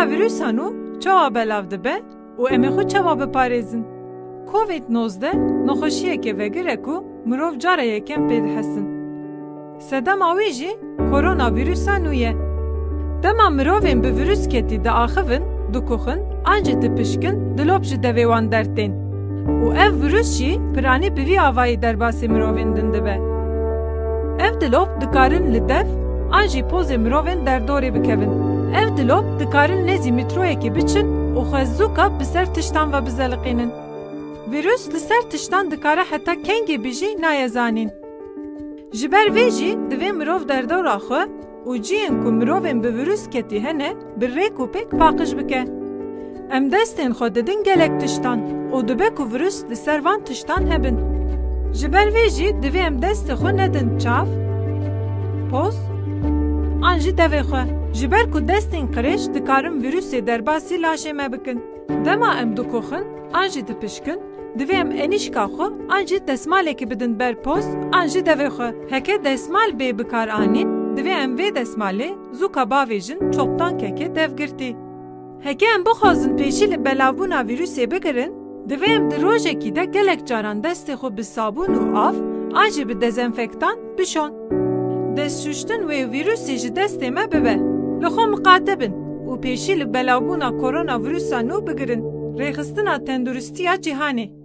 Koronavirüs hanu çawa belav dibe û em ê xwe çawa biparêzin. Covid-19 nexweşiyekê vegire ku mirov cara yekem pê dihesin. Sedema wî jî koronavîrusa nû ye. Dema mirovên bi vîrusketî diaxivin, dikuxin, an jî dipişkin, dilop ji devê wan dertên. Û ev vîrus jî piranî bi vî avayî derbasê mirovên din dibe. Ev dilop dikarin li dev an jî pozê mirovên derdorê bikevin. Ev dilop dikarin nêzî mîtroyekê biçin û xwezûka bi ser tiştan ve bizeliqînin. Vîrus li ser tiştan dikare heta kengê bî jî naye zanîn. Ji ber vê jî divê mirov derdora xwe û ciyên ku mirovên bi vîrusketî hene bi rêk û pêk paqij bike. Em destên xwe didin gelek tiştan û dibe ku vîrus li ser van tiştan hebin. Ji ber vê jî divê em destê xwe nedin çav, poz an jî devê xwe. Ji ber ku destên qirêj dikarin vîrusê derbasî laşê me bikin. Dema em dikuxin an jî dipişkin, divê em enîşka xwe an jî desmalekê bidin ber poz an jî devê xwe. Heke desmal bê bikar anîn, divê em vê desmalê zûka bavê jin çoktan keke dev girtî. Heke em bixwazin pêşî li belavbûna vîrusê bigirin, divê em di rojekî de gelek caran destê xwe bi sabûn û av an jî bi dezenfektan bişon. Destşûştin wê vîrusê ji destê me bibe. Li xwe miqate bin û pêşî li belavbûna koronavîrusa nû bigirin. Rêxistina tenduristiya cîhanê.